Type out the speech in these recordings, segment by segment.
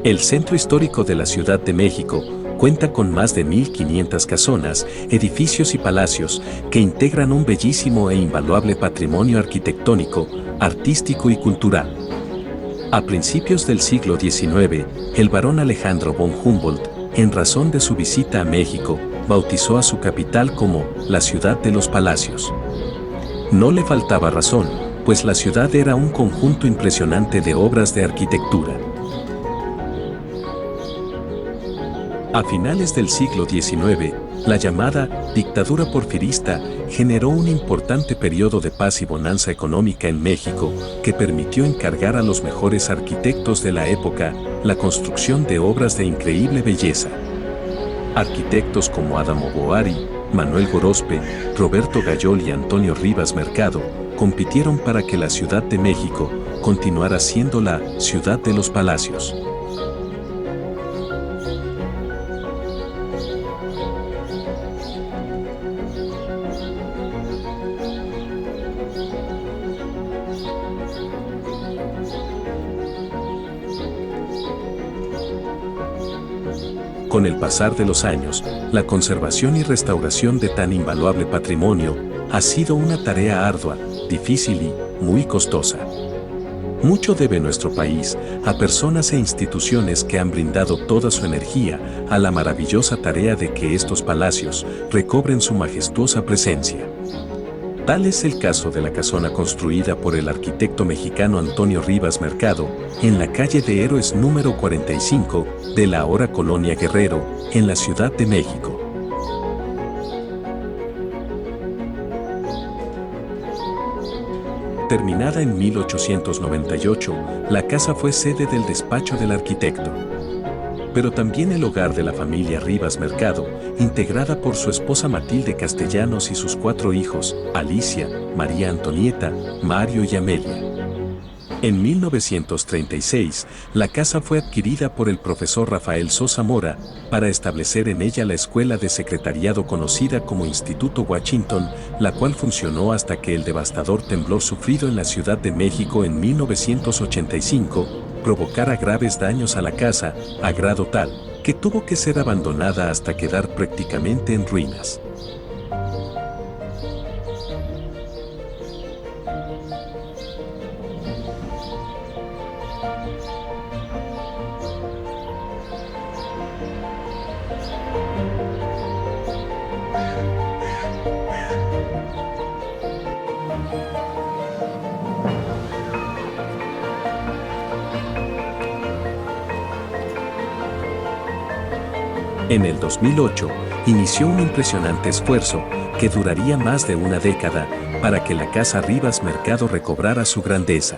El centro histórico de la Ciudad de México cuenta con más de 1.500 casonas, edificios y palacios que integran un bellísimo e invaluable patrimonio arquitectónico, artístico y cultural. A principios del siglo XIX, el barón Alejandro von Humboldt, en razón de su visita a México, bautizó a su capital como la Ciudad de los Palacios. No le faltaba razón, pues la ciudad era un conjunto impresionante de obras de arquitectura. A finales del siglo XIX, la llamada dictadura porfirista generó un importante periodo de paz y bonanza económica en México que permitió encargar a los mejores arquitectos de la época la construcción de obras de increíble belleza. Arquitectos como Adamo Boari, Manuel Gorospe, Roberto Gayol y Antonio Rivas Mercado compitieron para que la Ciudad de México continuara siendo la Ciudad de los Palacios. Con el pasar de los años, la conservación y restauración de tan invaluable patrimonio ha sido una tarea ardua, difícil y muy costosa. Mucho debe nuestro país a personas e instituciones que han brindado toda su energía a la maravillosa tarea de que estos palacios recobren su majestuosa presencia. Tal es el caso de la casona construida por el arquitecto mexicano Antonio Rivas Mercado, en la calle de Héroes número 45 de la ahora Colonia Guerrero, en la Ciudad de México. Terminada en 1898, la casa fue sede del despacho del arquitecto, pero también el hogar de la familia Rivas Mercado, integrada por su esposa Matilde Castellanos y sus 4 hijos, Alicia, María Antonieta, Mario y Amelia. En 1936, la casa fue adquirida por el profesor Rafael Sosa Mora para establecer en ella la escuela de secretariado conocida como Instituto Washington, la cual funcionó hasta que el devastador temblor sufrido en la Ciudad de México en 1985 provocara graves daños a la casa, a grado tal que tuvo que ser abandonada hasta quedar prácticamente en ruinas. En el 2008, inició un impresionante esfuerzo que duraría más de una década para que la Casa Rivas Mercado recobrara su grandeza.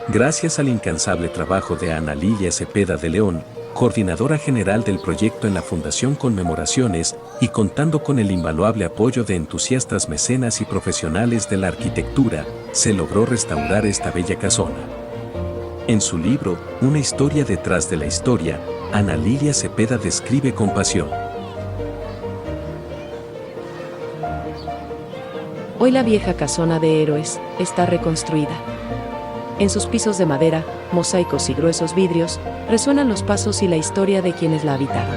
Gracias al incansable trabajo de Ana Lilia Cepeda de León, coordinadora general del proyecto en la Fundación Conmemoraciones y contando con el invaluable apoyo de entusiastas mecenas y profesionales de la arquitectura, se logró restaurar esta bella casona. En su libro, Una historia detrás de la historia, Ana Lilia Cepeda describe con pasión. Hoy la vieja casona de Héroes está reconstruida. En sus pisos de madera, mosaicos y gruesos vidrios, resuenan los pasos y la historia de quienes la habitaron.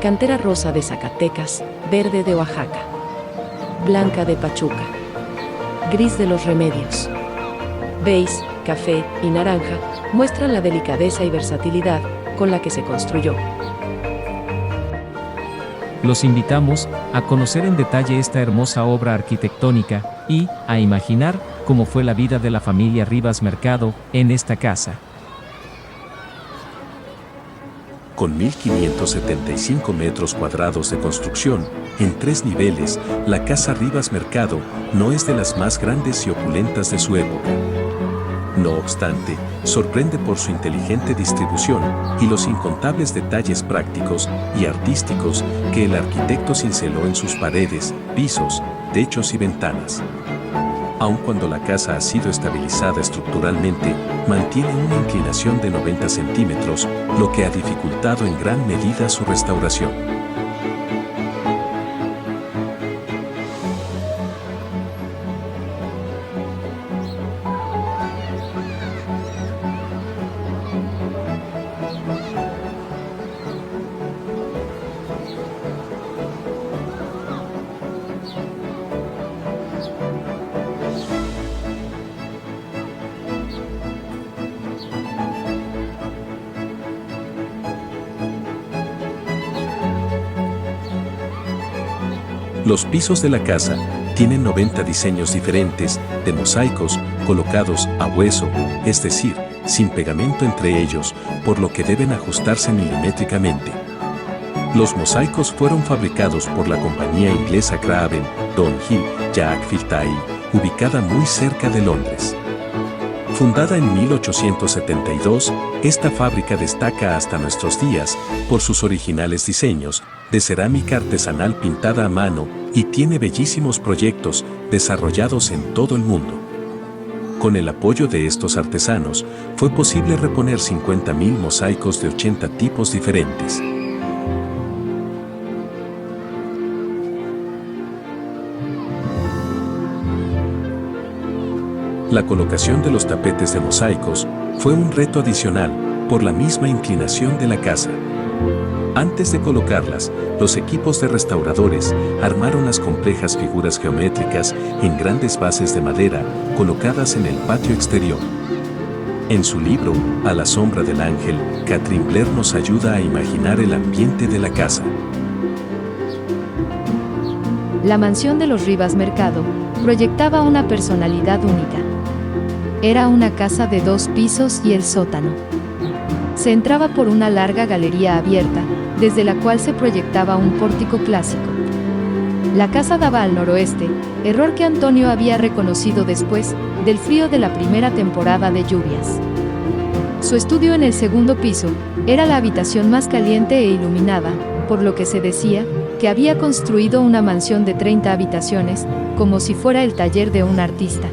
Cantera rosa de Zacatecas, verde de Oaxaca, blanca de Pachuca, gris de Los Remedios, beige, café y naranja muestran la delicadeza y versatilidad con la que se construyó. Los invitamos a conocer en detalle esta hermosa obra arquitectónica y a imaginar cómo fue la vida de la familia Rivas Mercado en esta casa. Con 1.575 metros cuadrados de construcción, en 3 niveles, la Casa Rivas Mercado no es de las más grandes y opulentas de su época. No obstante, sorprende por su inteligente distribución y los incontables detalles prácticos y artísticos que el arquitecto cinceló en sus paredes, pisos, techos y ventanas. Aun cuando la casa ha sido estabilizada estructuralmente, mantiene una inclinación de 90 centímetros, lo que ha dificultado en gran medida su restauración. Los pisos de la casa tienen 90 diseños diferentes de mosaicos colocados a hueso, es decir, sin pegamento entre ellos, por lo que deben ajustarse milimétricamente. Los mosaicos fueron fabricados por la compañía inglesa Craven Donhill Yaakfield, ubicada muy cerca de Londres. Fundada en 1872, esta fábrica destaca hasta nuestros días por sus originales diseños de cerámica artesanal pintada a mano y tiene bellísimos proyectos desarrollados en todo el mundo. Con el apoyo de estos artesanos, fue posible reponer 50.000 mosaicos de 80 tipos diferentes. La colocación de los tapetes de mosaicos fue un reto adicional por la misma inclinación de la casa. Antes de colocarlas, los equipos de restauradores armaron las complejas figuras geométricas en grandes bases de madera colocadas en el patio exterior. En su libro, A la sombra del ángel, Catherine Blair nos ayuda a imaginar el ambiente de la casa. La mansión de los Rivas Mercado proyectaba una personalidad única. Era una casa de 2 pisos y el sótano. Se entraba por una larga galería abierta, desde la cual se proyectaba un pórtico clásico. La casa daba al noroeste, error que Antonio había reconocido después del frío de la primera temporada de lluvias. Su estudio en el segundo piso era la habitación más caliente e iluminada, por lo que se decía que había construido una mansión de 30 habitaciones, como si fuera el taller de un artista.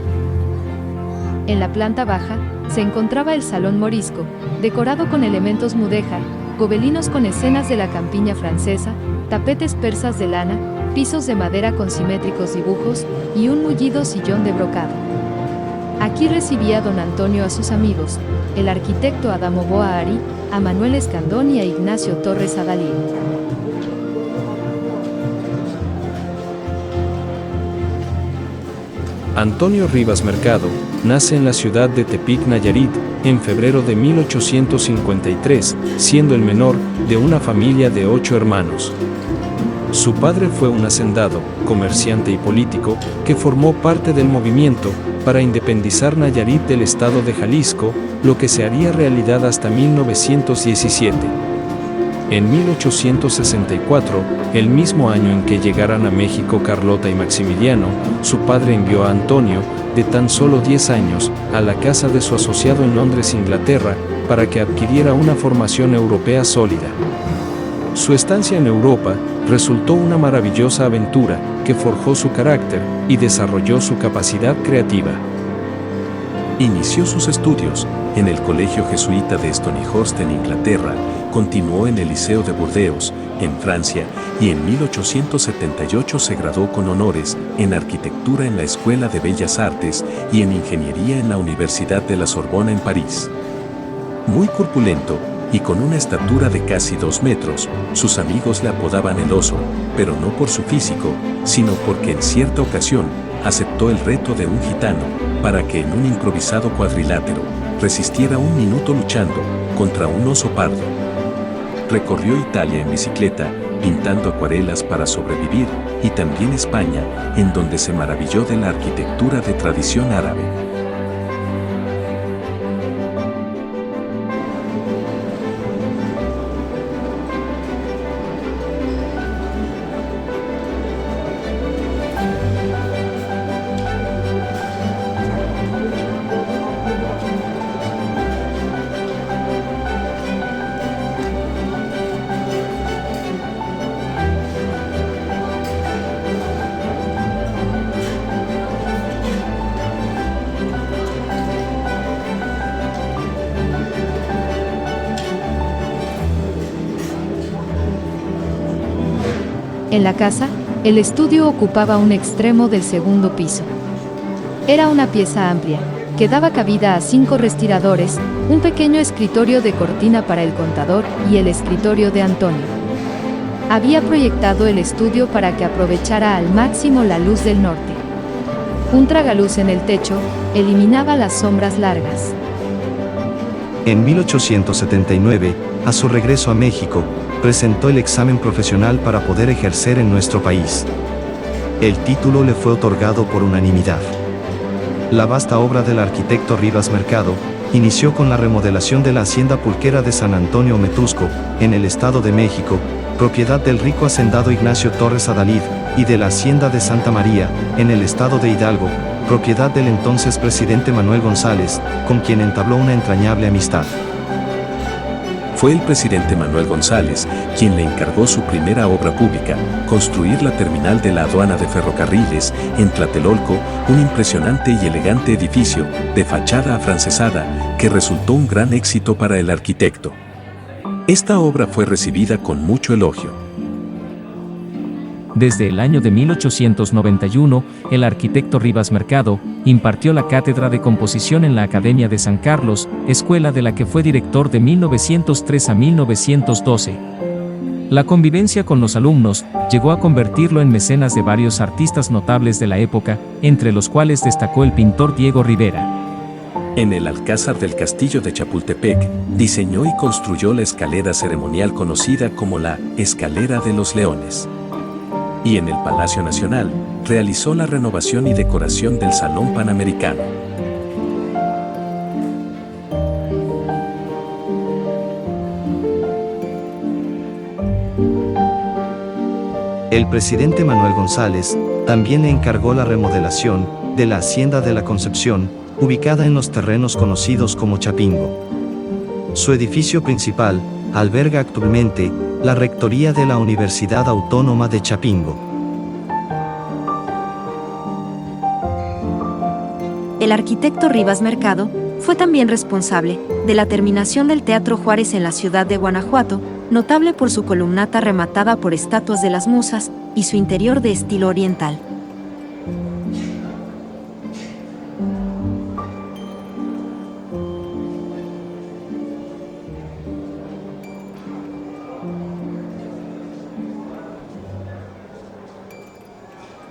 En la planta baja se encontraba el salón morisco, decorado con elementos mudéjar, gobelinos con escenas de la campiña francesa, tapetes persas de lana, pisos de madera con simétricos dibujos y un mullido sillón de brocado. Aquí recibía don Antonio a sus amigos, el arquitecto Adamo Boaari, a Manuel Escandón y a Ignacio Torres Adalid. Antonio Rivas Mercado nace en la ciudad de Tepic, Nayarit, en febrero de 1853, siendo el menor de una familia de 8 hermanos. Su padre fue un hacendado, comerciante y político que formó parte del movimiento para independizar Nayarit del estado de Jalisco, lo que se haría realidad hasta 1917. En 1864, el mismo año en que llegaran a México Carlota y Maximiliano, su padre envió a Antonio, de tan solo 10 años, a la casa de su asociado en Londres, Inglaterra, para que adquiriera una formación europea sólida. Su estancia en Europa resultó una maravillosa aventura que forjó su carácter y desarrolló su capacidad creativa. Inició sus estudios en el Colegio Jesuita de Stonyhurst en Inglaterra, continuó en el Liceo de Burdeos, en Francia, y en 1878 se graduó con honores en Arquitectura en la Escuela de Bellas Artes y en Ingeniería en la Universidad de la Sorbona en París. Muy corpulento y con una estatura de casi 2 metros, sus amigos le apodaban el oso, pero no por su físico, sino porque en cierta ocasión aceptó el reto de un gitano para que en un improvisado cuadrilátero resistiera 1 minuto luchando contra un oso pardo. Recorrió Italia en bicicleta, pintando acuarelas para sobrevivir, y también España, en donde se maravilló de la arquitectura de tradición árabe. En la casa, el estudio ocupaba un extremo del segundo piso. Era una pieza amplia, que daba cabida a 5 respiradores, un pequeño escritorio de cortina para el contador y el escritorio de Antonio. Había proyectado el estudio para que aprovechara al máximo la luz del norte. Un tragaluz en el techo eliminaba las sombras largas. En 1879, a su regreso a México, presentó el examen profesional para poder ejercer en nuestro país. El título le fue otorgado por unanimidad. La vasta obra del arquitecto Rivas Mercado inició con la remodelación de la hacienda pulquera de San Antonio Metusco, en el Estado de México, propiedad del rico hacendado Ignacio Torres Adalid, y de la hacienda de Santa María, en el Estado de Hidalgo, propiedad del entonces presidente Manuel González, con quien entabló una entrañable amistad. Fue el presidente Manuel González quien le encargó su primera obra pública, construir la terminal de la aduana de ferrocarriles en Tlatelolco, un impresionante y elegante edificio de fachada afrancesada que resultó un gran éxito para el arquitecto. Esta obra fue recibida con mucho elogio. Desde el año de 1891, el arquitecto Rivas Mercado impartió la cátedra de composición en la Academia de San Carlos, escuela de la que fue director de 1903 a 1912. La convivencia con los alumnos llegó a convertirlo en mecenas de varios artistas notables de la época, entre los cuales destacó el pintor Diego Rivera. En el Alcázar del Castillo de Chapultepec, diseñó y construyó la escalera ceremonial conocida como la Escalera de los Leones. Y en el Palacio Nacional, realizó la renovación y decoración del Salón Panamericano. El presidente Manuel González también le encargó la remodelación de la Hacienda de la Concepción, ubicada en los terrenos conocidos como Chapingo. Su edificio principal alberga actualmente la Rectoría de la Universidad Autónoma de Chapingo. El arquitecto Rivas Mercado fue también responsable de la terminación del Teatro Juárez en la ciudad de Guanajuato, notable por su columnata rematada por estatuas de las musas y su interior de estilo oriental.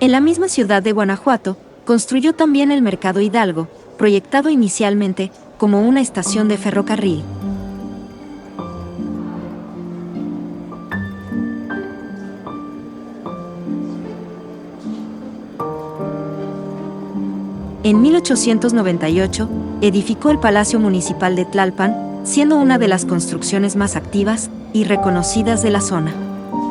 En la misma ciudad de Guanajuato, construyó también el Mercado Hidalgo, proyectado inicialmente como una estación de ferrocarril. En 1898, edificó el Palacio Municipal de Tlalpan, siendo una de las construcciones más activas y reconocidas de la zona.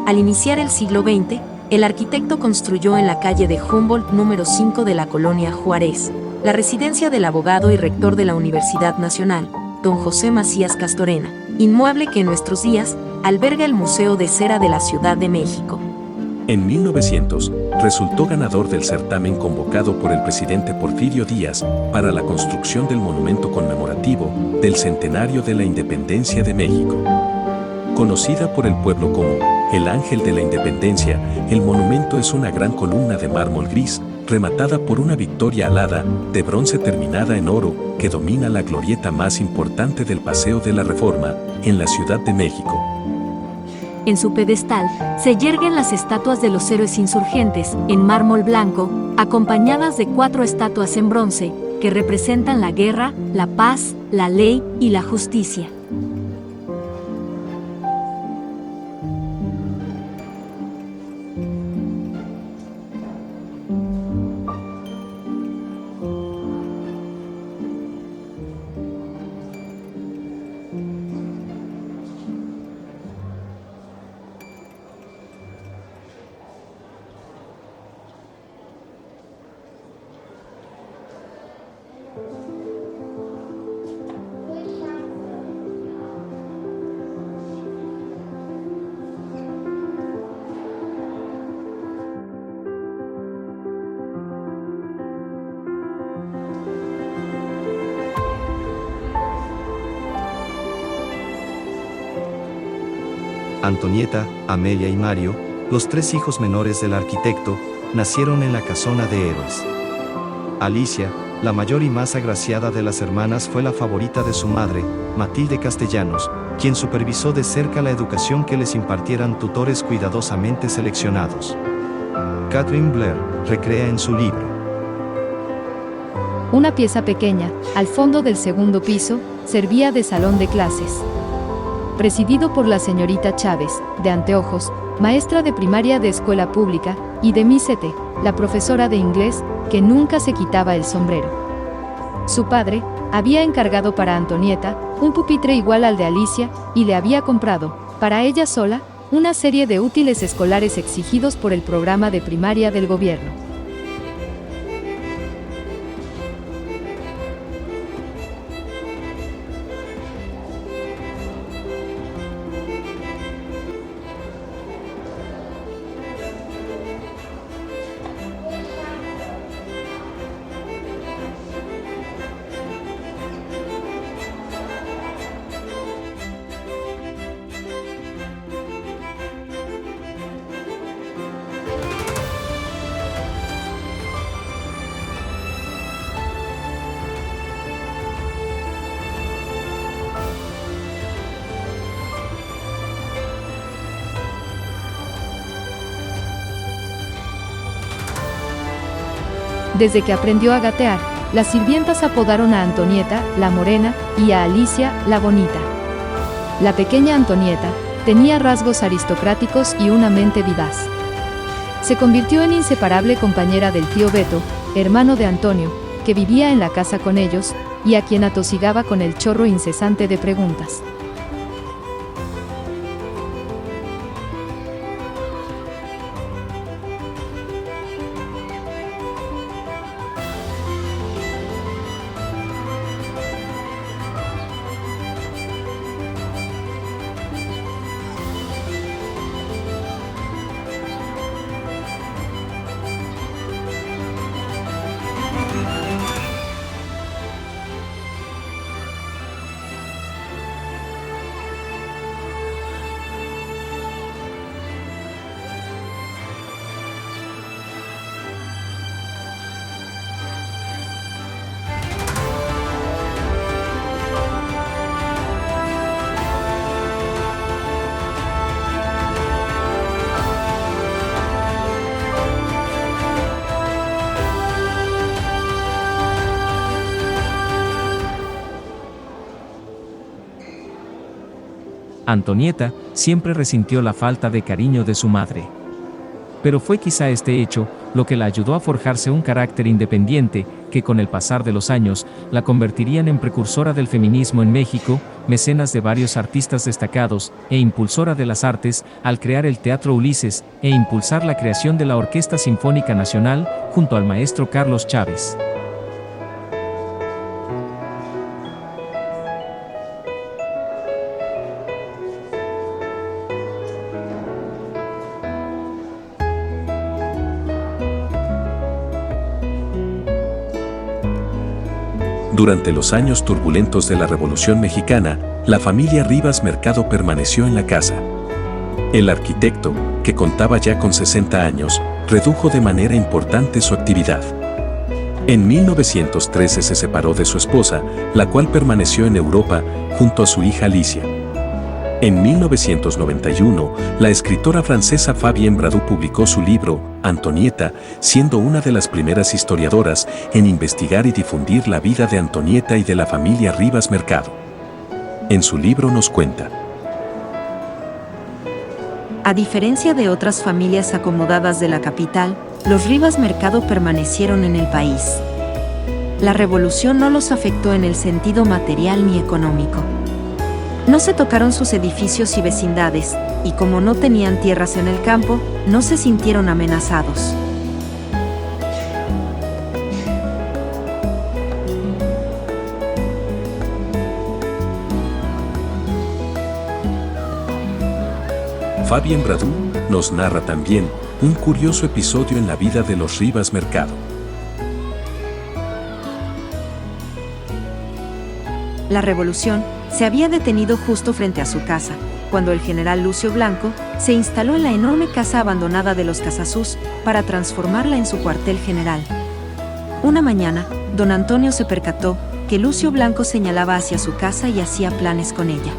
Al iniciar el siglo XX, el arquitecto construyó en la calle de Humboldt número 5 de la colonia Juárez, la residencia del abogado y rector de la Universidad Nacional, don José Macías Castorena, inmueble que en nuestros días alberga el Museo de Cera de la Ciudad de México. En 1900, resultó ganador del certamen convocado por el presidente Porfirio Díaz para la construcción del monumento conmemorativo del centenario de la Independencia de México. Conocida por el pueblo como el Ángel de la Independencia, el monumento es una gran columna de mármol gris, rematada por una victoria alada de bronce terminada en oro, que domina la glorieta más importante del Paseo de la Reforma, en la Ciudad de México. En su pedestal se yerguen las estatuas de los héroes insurgentes, en mármol blanco, acompañadas de 4 estatuas en bronce, que representan la guerra, la paz, la ley y la justicia. Antonieta, Amelia y Mario, los 3 hijos menores del arquitecto, nacieron en la casona de Héroes. Alicia, la mayor y más agraciada de las hermanas, fue la favorita de su madre, Matilde Castellanos, quien supervisó de cerca la educación que les impartieran tutores cuidadosamente seleccionados. Catherine Blair recrea en su libro. Una pieza pequeña, al fondo del segundo piso, servía de salón de clases. Presidido por la señorita Chávez, de anteojos, maestra de primaria de escuela pública, y de Miss Ete, la profesora de inglés, que nunca se quitaba el sombrero. Su padre había encargado para Antonieta un pupitre igual al de Alicia y le había comprado, para ella sola, una serie de útiles escolares exigidos por el programa de primaria del gobierno. Desde que aprendió a gatear, las sirvientas apodaron a Antonieta, la morena, y a Alicia, la bonita. La pequeña Antonieta tenía rasgos aristocráticos y una mente vivaz. Se convirtió en inseparable compañera del tío Beto, hermano de Antonio, que vivía en la casa con ellos, y a quien atosigaba con el chorro incesante de preguntas. Antonieta siempre resintió la falta de cariño de su madre. Pero fue quizá este hecho lo que la ayudó a forjarse un carácter independiente que con el pasar de los años la convertirían en precursora del feminismo en México, mecenas de varios artistas destacados e impulsora de las artes al crear el Teatro Ulises e impulsar la creación de la Orquesta Sinfónica Nacional junto al maestro Carlos Chávez. Durante los años turbulentos de la Revolución Mexicana, la familia Rivas Mercado permaneció en la casa. El arquitecto, que contaba ya con 60 años, redujo de manera importante su actividad. En 1913 se separó de su esposa, la cual permaneció en Europa junto a su hija Alicia. En 1991, la escritora francesa Fabienne Bradou publicó su libro, Antonieta, siendo una de las primeras historiadoras en investigar y difundir la vida de Antonieta y de la familia Rivas Mercado. En su libro nos cuenta: a diferencia de otras familias acomodadas de la capital, los Rivas Mercado permanecieron en el país. La revolución no los afectó en el sentido material ni económico. No se tocaron sus edificios y vecindades, y como no tenían tierras en el campo, no se sintieron amenazados. Fabienne Bradou nos narra también un curioso episodio en la vida de los Rivas Mercado. La revolución se había detenido justo frente a su casa, cuando el general Lucio Blanco se instaló en la enorme casa abandonada de los Casasus para transformarla en su cuartel general. Una mañana, don Antonio se percató que Lucio Blanco señalaba hacia su casa y hacía planes con ella.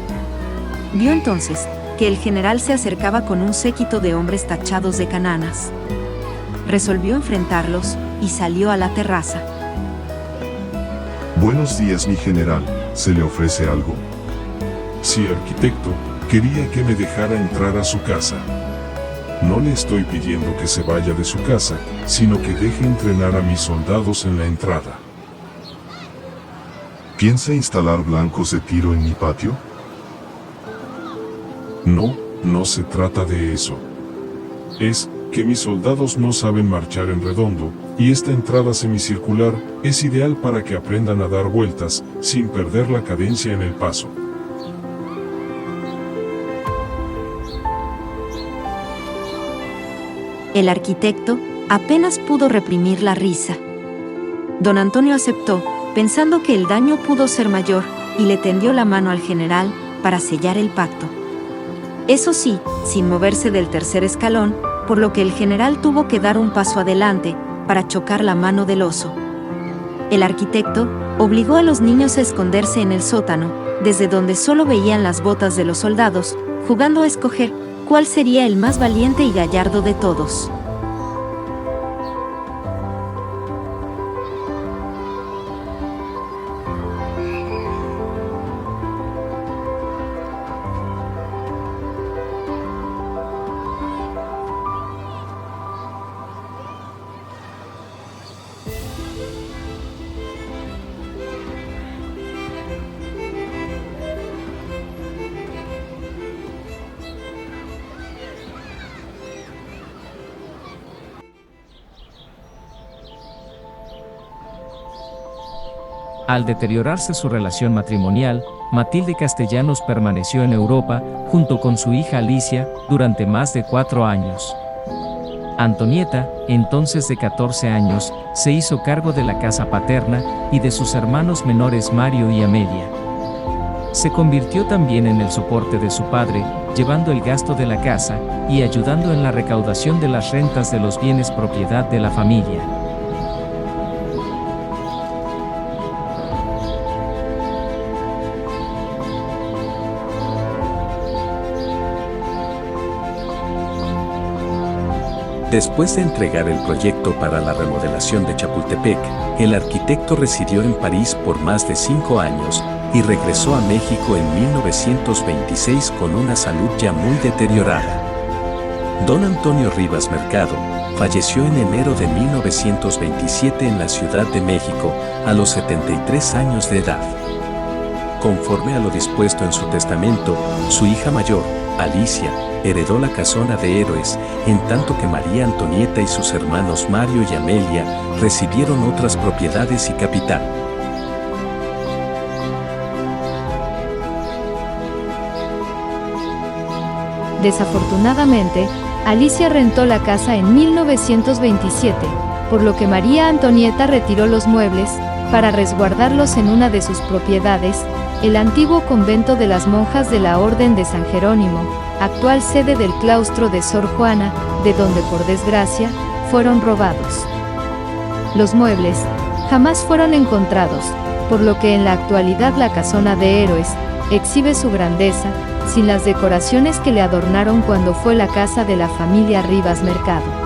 Vio entonces que el general se acercaba con un séquito de hombres tachados de cananas. Resolvió enfrentarlos y salió a la terraza. Buenos días, mi general. ¿Se le ofrece algo? Sí, arquitecto, quería que me dejara entrar a su casa. No le estoy pidiendo que se vaya de su casa, sino que deje entrenar a mis soldados en la entrada. ¿Piensa instalar blancos de tiro en mi patio? No, no se trata de eso. Es que mis soldados no saben marchar en redondo, y esta entrada semicircular es ideal para que aprendan a dar vueltas, sin perder la cadencia en el paso. El arquitecto apenas pudo reprimir la risa. Don Antonio aceptó, pensando que el daño pudo ser mayor, y le tendió la mano al general para sellar el pacto. Eso sí, sin moverse del tercer escalón, por lo que el general tuvo que dar un paso adelante para chocar la mano del oso. El arquitecto obligó a los niños a esconderse en el sótano, desde donde solo veían las botas de los soldados, jugando a escoger cuál sería el más valiente y gallardo de todos. Al deteriorarse su relación matrimonial, Matilde Castellanos permaneció en Europa, junto con su hija Alicia, durante más de 4 años. Antonieta, entonces de 14 años, se hizo cargo de la casa paterna y de sus hermanos menores Mario y Amelia. Se convirtió también en el soporte de su padre, llevando el gasto de la casa y ayudando en la recaudación de las rentas de los bienes propiedad de la familia. Después de entregar el proyecto para la remodelación de Chapultepec, el arquitecto residió en París por más de 5 años y regresó a México en 1926 con una salud ya muy deteriorada. Don Antonio Rivas Mercado falleció en enero de 1927 en la Ciudad de México, a los 73 años de edad. Conforme a lo dispuesto en su testamento, su hija mayor, Alicia, heredó la casona de Héroes, en tanto que María Antonieta y sus hermanos Mario y Amelia recibieron otras propiedades y capital. Desafortunadamente, Alicia rentó la casa en 1927, por lo que María Antonieta retiró los muebles para resguardarlos en una de sus propiedades, el antiguo convento de las monjas de la Orden de San Jerónimo, actual sede del claustro de Sor Juana, de donde por desgracia fueron robados. Los muebles jamás fueron encontrados, por lo que en la actualidad la casona de Héroes exhibe su grandeza, sin las decoraciones que le adornaron cuando fue la casa de la familia Rivas Mercado.